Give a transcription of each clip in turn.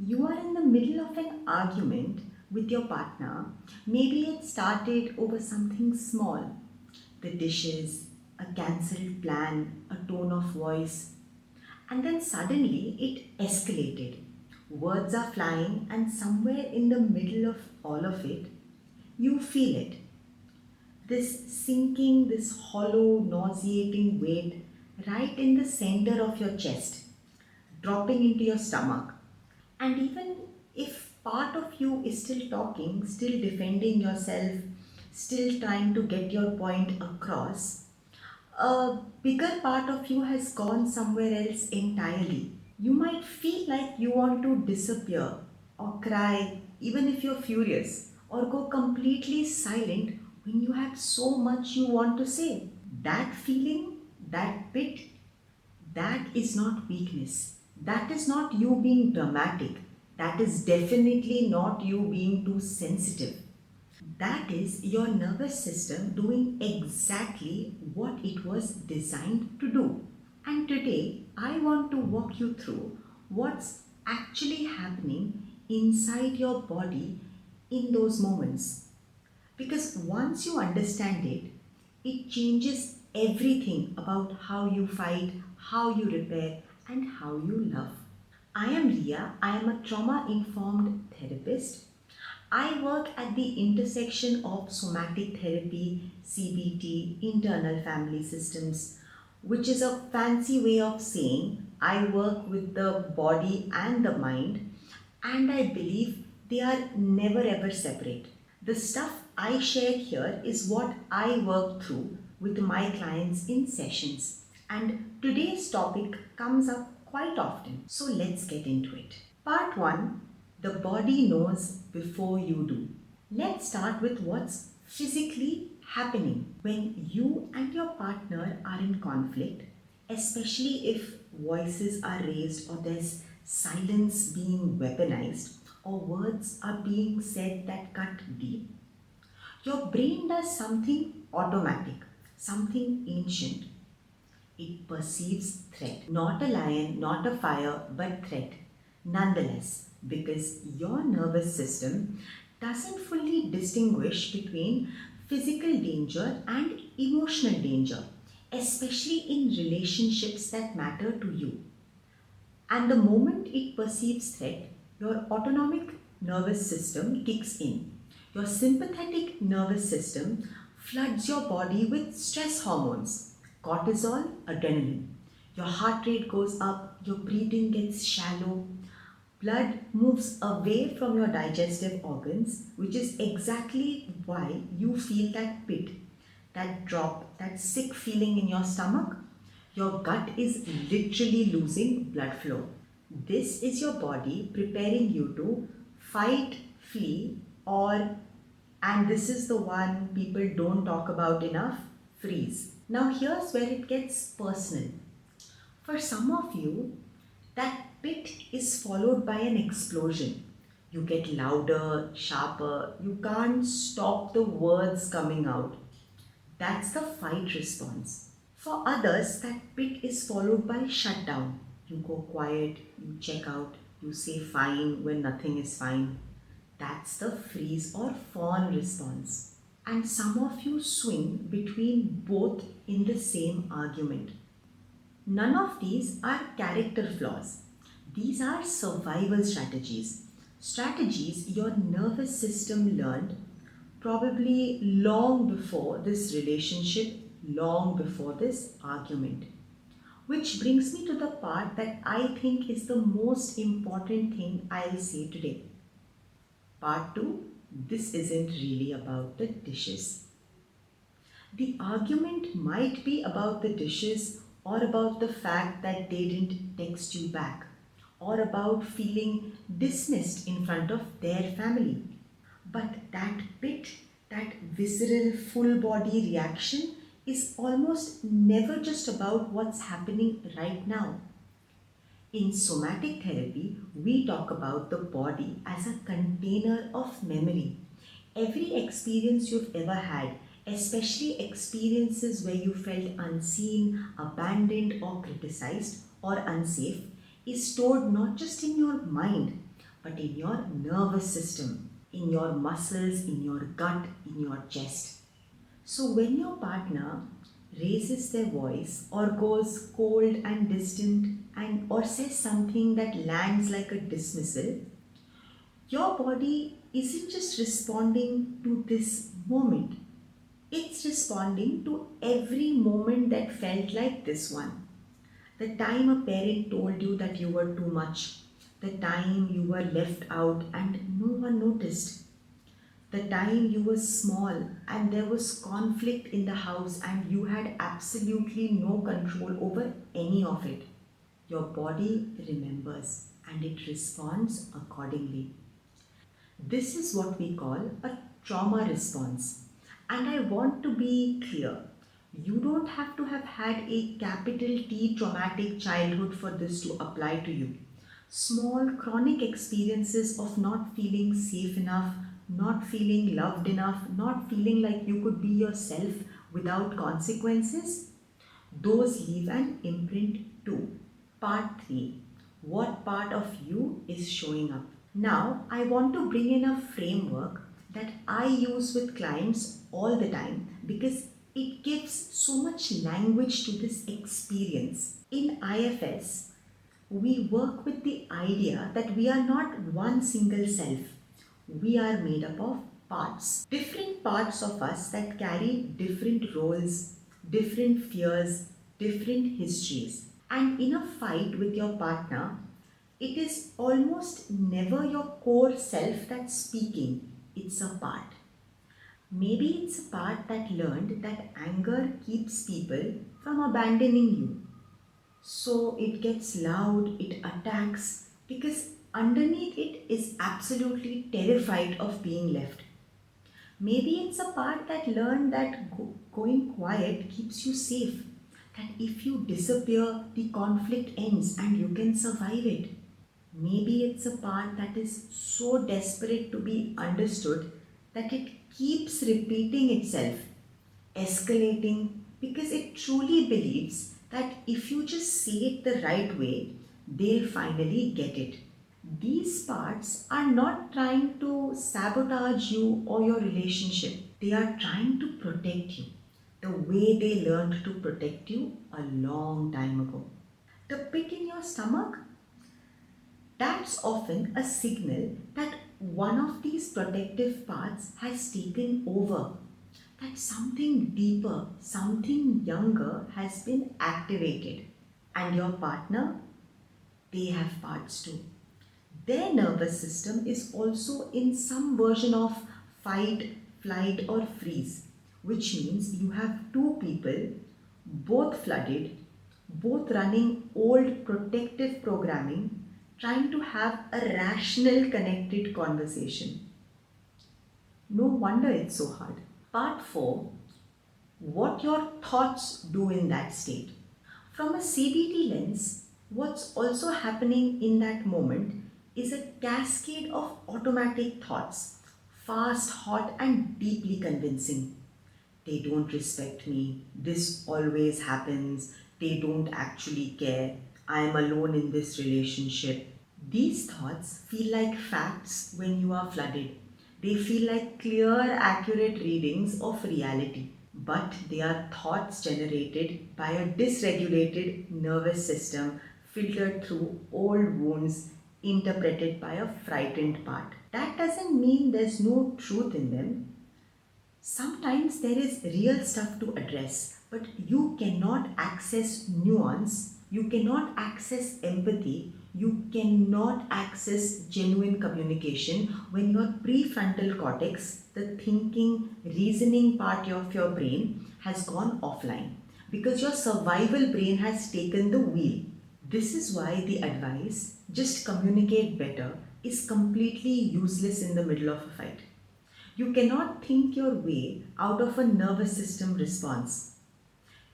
You are in the middle of an argument with your partner. Maybe it started over something small, the dishes, a cancelled plan, a tone of voice, and then suddenly it escalated. Words are flying, and somewhere in the middle of all of it, you feel it. This sinking, this hollow, nauseating weight right in the center of your chest, dropping into your stomach. And even if part of you is still talking, still defending yourself, still trying to get your point across, a bigger part of you has gone somewhere else entirely. You might feel like you want to disappear or cry, even if you're furious, or go completely silent when you have so much you want to say. That feeling, that pit, that is not weakness. That is not you being dramatic. That is definitely not you being too sensitive. That is your nervous system doing exactly what it was designed to do. And today, I want to walk you through what's actually happening inside your body in those moments. Because once you understand it, it changes everything about how you fight, how you repair, and how you love. I am Ria. I am a trauma informed therapist. I work at the intersection of somatic therapy, CBT, internal family systems, which is a fancy way of saying I work with the body and the mind, and I believe they are never ever separate. The stuff I share here is what I work through with my clients in sessions, and today's topic comes up quite often. So let's get into it. Part 1, the body knows before you do. Let's start with what's physically happening when you and your partner are in conflict, especially if voices are raised or there's silence being weaponized or words are being said that cut deep. Your brain does something automatic, something ancient. It perceives threat. Not a lion, not a fire, but threat. Nonetheless, because your nervous system doesn't fully distinguish between physical danger and emotional danger, especially in relationships that matter to you. And the moment it perceives threat, your autonomic nervous system kicks in. Your sympathetic nervous system floods your body with stress hormones, cortisol, adrenaline. Your heart rate goes up, your breathing gets shallow, blood moves away from your digestive organs, which is exactly why you feel that pit, that drop, that sick feeling in your stomach. Your gut is literally losing blood flow. This is your body preparing you to fight, flee, or, and this is the one people don't talk about enough, freeze. Now, here's where it gets personal. For some of you, that pit is followed by an explosion. You get louder, sharper, you can't stop the words coming out. That's the fight response. For others, that pit is followed by shutdown. You go quiet, you check out, you say fine when nothing is fine. That's the freeze or fawn response. And some of you swing between both in the same argument. None of these are character flaws. These are survival strategies. Strategies your nervous system learned probably long before this relationship, long before this argument. Which brings me to the part that I think is the most important thing I'll say today. Part 2, this isn't really about the dishes. The argument might be about the dishes or about the fact that they didn't text you back or about feeling dismissed in front of their family. But that pit, that visceral full body reaction is almost never just about what's happening right now. In somatic therapy, we talk about the body as a container of memory. Every experience you've ever had, especially experiences where you felt unseen, abandoned, or criticized, or unsafe, is stored not just in your mind, but in your nervous system, in your muscles, in your gut, in your chest. So when your partner raises their voice or goes cold and distant and or says something that lands like a dismissal, your body isn't just responding to this moment. It's responding to every moment that felt like this one. The time a parent told you that you were too much, the time you were left out and no one noticed, the time you were small and there was conflict in the house and you had absolutely no control over any of it. Your body remembers and it responds accordingly. This is what we call a trauma response. And I want to be clear. You don't have to have had a capital T traumatic childhood for this to apply to you. Small chronic experiences of not feeling safe enough, not feeling loved enough, not feeling like you could be yourself without consequences, those leave an imprint too. Part 3. What part of you is showing up? Now, I want to bring in a framework that I use with clients all the time because it gives so much language to this experience. In IFS, we work with the idea that we are not one single self. We are made up of parts. Different parts of us that carry different roles, different fears, different histories. And in a fight with your partner, it is almost never your core self that's speaking, it's a part. Maybe it's a part that learned that anger keeps people from abandoning you. So it gets loud, it attacks, because underneath it is absolutely terrified of being left. Maybe it's a part that learned that going quiet keeps you safe. That if you disappear, the conflict ends and you can survive it. Maybe it's a part that is so desperate to be understood that it keeps repeating itself, escalating, because it truly believes that if you just say it the right way, they'll finally get it. These parts are not trying to sabotage you or your relationship. They are trying to protect you the way they learned to protect you a long time ago. The pit in your stomach, that's often a signal that one of these protective parts has taken over, that something deeper, something younger has been activated. And your partner, they have parts too. Their nervous system is also in some version of fight, flight, or freeze, which means you have two people, both flooded, both running old protective programming, trying to have a rational, connected conversation. No wonder it's so hard. Part 4, what your thoughts do in that state. From a CBT lens, what's also happening in that moment is a cascade of automatic thoughts, fast, hot, and deeply convincing. They don't respect me, this always happens, they don't actually care, I am alone in this relationship. These thoughts feel like facts when you are flooded. They feel like clear, accurate readings of reality. But they are thoughts generated by a dysregulated nervous system filtered through old wounds interpreted by a frightened part. That doesn't mean there's no truth in them. Sometimes there is real stuff to address, but you cannot access nuance, you cannot access empathy, you cannot access genuine communication when your prefrontal cortex, the thinking, reasoning part of your brain, has gone offline because your survival brain has taken the wheel. This is why the advice, just communicate better, is completely useless in the middle of a fight. You cannot think your way out of a nervous system response.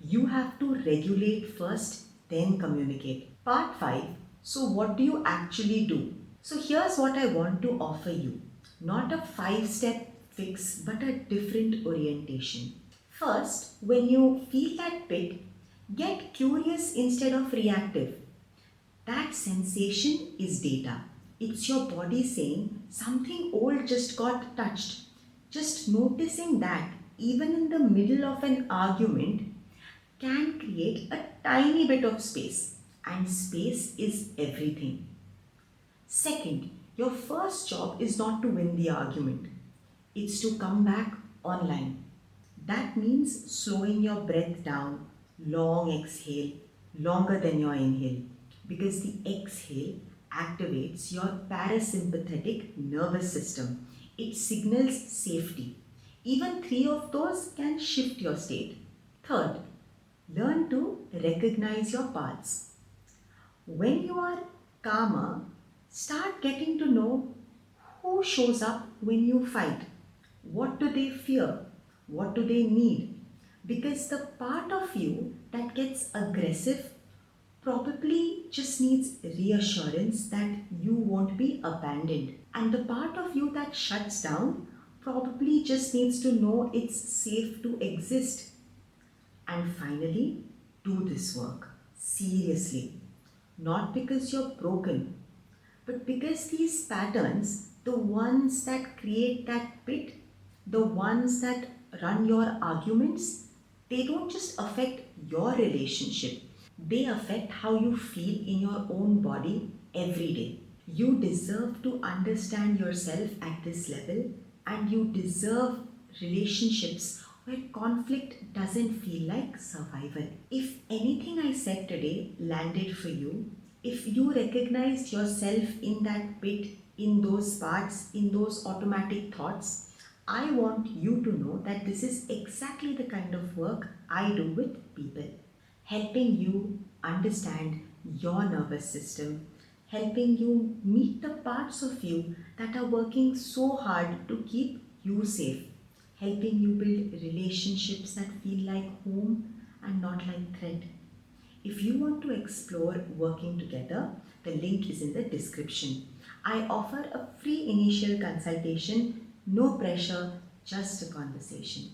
You have to regulate first, then communicate. Part 5. So, what do you actually do? So, here's what I want to offer you, not a 5-step fix, but a different orientation. First, when you feel that pit, get curious instead of reactive. That sensation is data. It's your body saying something old just got touched. Just noticing that, even in the middle of an argument, can create a tiny bit of space. And space is everything. Second, your first job is not to win the argument, it's to come back online. That means slowing your breath down, long exhale, longer than your inhale, because the exhale activates your parasympathetic nervous system. It signals safety. Even three of those can shift your state. Third, learn to recognize your parts. When you are calmer, start getting to know who shows up when you fight. What do they fear? What do they need? Because the part of you that gets aggressive probably just needs reassurance that you won't be abandoned. And the part of you that shuts down probably just needs to know it's safe to exist. And finally, do this work seriously. Not because you're broken, but because these patterns, the ones that create that pit, the ones that run your arguments, they don't just affect your relationship, they affect how you feel in your own body every day. You deserve to understand yourself at this level, and you deserve relationships where conflict doesn't feel like survival. If anything I said today landed for you, if you recognized yourself in that pit, in those parts, in those automatic thoughts, I want you to know that this is exactly the kind of work I do with people, helping you understand your nervous system, helping you meet the parts of you that are working so hard to keep you safe, helping you build relationships that feel like home and not like threat. If you want to explore working together, the link is in the description. I offer a free initial consultation, no pressure, just a conversation.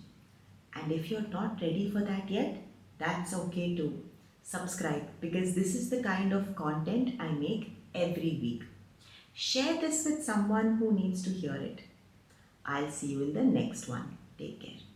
And if you're not ready for that yet, that's okay too. Subscribe, because this is the kind of content I make every week. Share this with someone who needs to hear it. I'll see you in the next one. Take care.